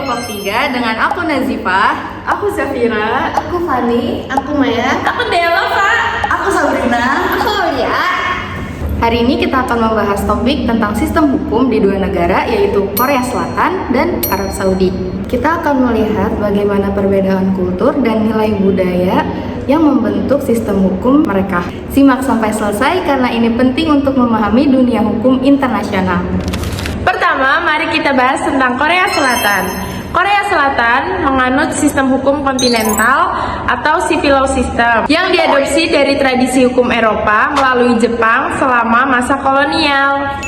kelompok 3 dengan aku Nazifah, aku Zafira, aku Fani, aku Maya, aku Delova, aku Sabrina, aku Aulia. Hari ini kita akan membahas topik tentang sistem hukum di dua negara, yaitu Korea Selatan dan Arab Saudi. Kita akan melihat bagaimana perbedaan kultur dan nilai budaya yang membentuk sistem hukum mereka. Simak sampai selesai karena ini penting untuk memahami dunia hukum internasional. Pertama, mari kita bahas tentang Korea Selatan. Korea Selatan menganut sistem hukum kontinental atau civil law system yang diadopsi dari tradisi hukum Eropa melalui Jepang selama masa kolonial.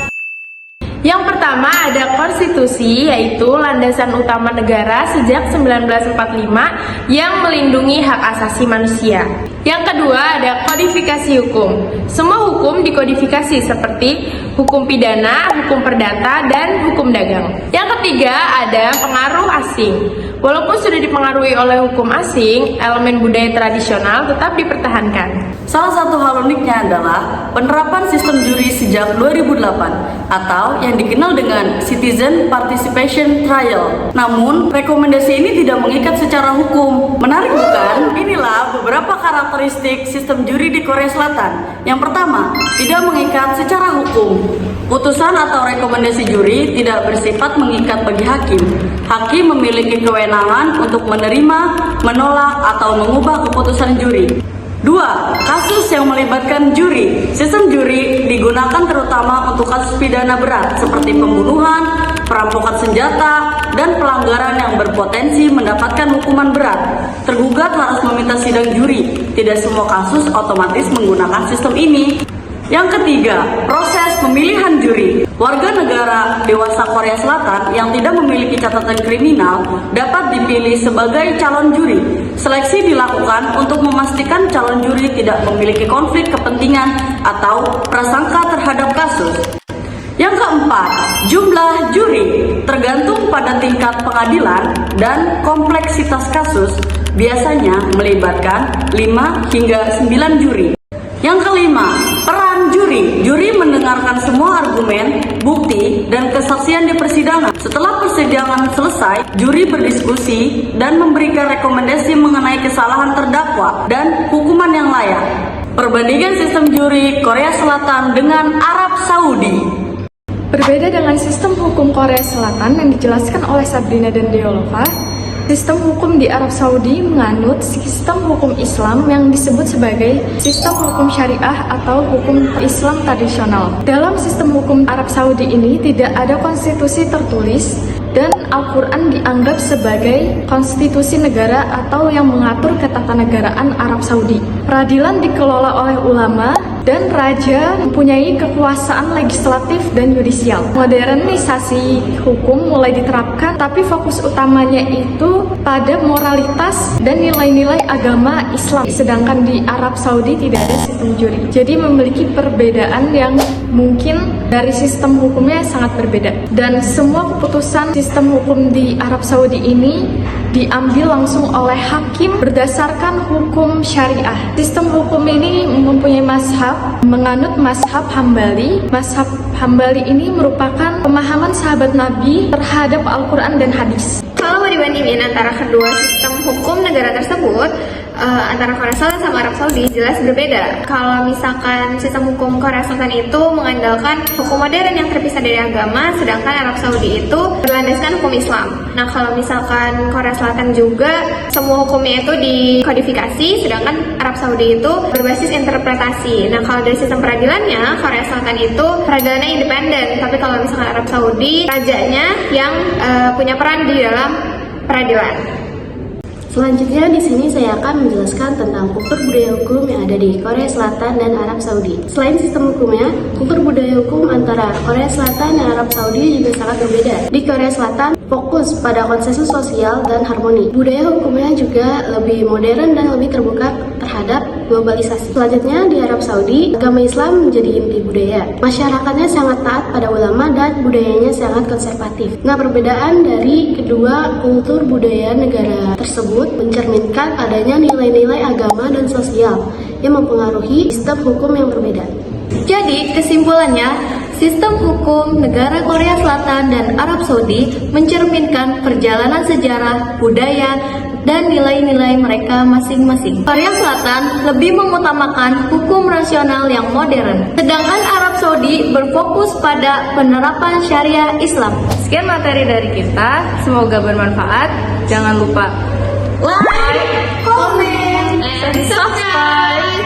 Yang pertama ada konstitusi, yaitu landasan utama negara sejak 1945 yang melindungi hak asasi manusia. Yang kedua ada kodifikasi hukum. Semua hukum dikodifikasi seperti hukum pidana, hukum perdata, dan hukum dagang. Yang ketiga ada pengaruh asing. Walaupun sudah dipengaruhi oleh hukum asing, elemen budaya tradisional tetap dipertahankan. Salah satu hal uniknya adalah penerapan sistem juri sejak 2008 atau yang dikenal dengan Citizen Participation Trial. Namun, rekomendasi ini tidak mengikat secara hukum. Menarik bukan? Inilah beberapa karakteristik sistem juri di Korea Selatan. Yang pertama, tidak mengikat secara hukum. Putusan atau rekomendasi juri tidak bersifat mengikat bagi hakim. Hakim memiliki kewenangan untuk menerima, menolak, atau mengubah keputusan juri. 2. Kasus yang melibatkan juri. Sistem juri digunakan terutama untuk kasus pidana berat seperti pembunuhan, perampokan senjata, dan pelanggaran yang berpotensi mendapatkan hukuman berat. Tergugat harus meminta sidang juri. Tidak semua kasus otomatis menggunakan sistem ini. Yang ketiga, proses pemilihan juri. Warga negara dewasa Korea Selatan yang tidak memiliki catatan kriminal dapat dipilih sebagai calon juri. Seleksi dilakukan untuk memastikan calon juri tidak memiliki konflik kepentingan atau prasangka terhadap kasus. Yang keempat, jumlah juri tergantung pada tingkat pengadilan dan kompleksitas kasus, biasanya melibatkan 5 hingga 9 juri. Yang kelima, peran juri. Juri mendengarkan semua argumen, bukti, dan kesaksian di persidangan. Setelah persidangan selesai, juri berdiskusi dan memberikan rekomendasi mengenai kesalahan terdakwa dan hukuman yang layak. Perbandingan sistem juri Korea Selatan dengan Arab Saudi. Berbeda dengan sistem hukum Korea Selatan yang dijelaskan oleh Sabrina dan Deolova, sistem hukum di Arab Saudi menganut sistem hukum Islam yang disebut sebagai sistem hukum syariah atau hukum Islam tradisional. Dalam sistem hukum Arab Saudi ini tidak ada konstitusi tertulis dan Al-Quran dianggap sebagai konstitusi negara atau yang mengatur ketatanegaraan Arab Saudi. Peradilan dikelola oleh ulama dan raja mempunyai kekuasaan legislatif dan yudisial. Modernisasi hukum mulai diterapkan, tapi fokus utamanya itu pada moralitas dan nilai-nilai agama Islam. Sedangkan di Arab Saudi tidak ada sistem juri. Jadi memiliki perbedaan yang mungkin dari sistem hukumnya sangat berbeda. Dan semua keputusan sistem hukum di Arab Saudi ini diambil langsung oleh hakim berdasarkan hukum syariah. Sistem hukum ini mempunyai mazhab, menganut mazhab Hambali. Mazhab Hambali ini merupakan pemahaman sahabat Nabi terhadap Al-Quran dan hadis. Kalau mau dibandingin antara kedua sistem hukum negara tersebut, antara Korea Selatan sama Arab Saudi jelas berbeda. Kalau misalkan sistem hukum Korea Selatan itu mengandalkan hukum modern yang terpisah dari agama, sedangkan Arab Saudi itu berlandaskan hukum Islam. Nah, kalau misalkan Korea Selatan juga semua hukumnya itu dikodifikasi, sedangkan Arab Saudi itu berbasis interpretasi. Nah, kalau dari sistem peradilannya, Korea Selatan itu peradilannya independen, tapi kalau misalkan Arab Saudi, rajanya yang punya peran di dalam peradilan. Selanjutnya di sini saya akan menjelaskan tentang kultur budaya hukum yang ada di Korea Selatan dan Arab Saudi. Selain sistem hukumnya, kultur budaya hukum antara Korea Selatan dan Arab Saudi juga sangat berbeda. Di Korea Selatan fokus pada konsensus sosial dan harmoni. Budaya hukumnya juga lebih modern dan lebih terbuka terhadap globalisasi. Selanjutnya di Arab Saudi, agama Islam menjadi inti budaya. Masyarakatnya sangat taat pada ulama dan budayanya sangat konservatif. Nah, perbedaan dari kedua kultur budaya negara tersebut mencerminkan adanya nilai-nilai agama dan sosial yang mempengaruhi sistem hukum yang berbeda. Jadi, kesimpulannya, Sistem hukum negara Korea Selatan dan Arab Saudi mencerminkan perjalanan sejarah, budaya, dan nilai-nilai mereka masing-masing. Korea Selatan lebih mengutamakan hukum rasional yang modern, sedangkan Arab Saudi berfokus pada penerapan syariah Islam. Sekian materi dari kita, semoga bermanfaat. Jangan lupa Like, comment, and subscribe.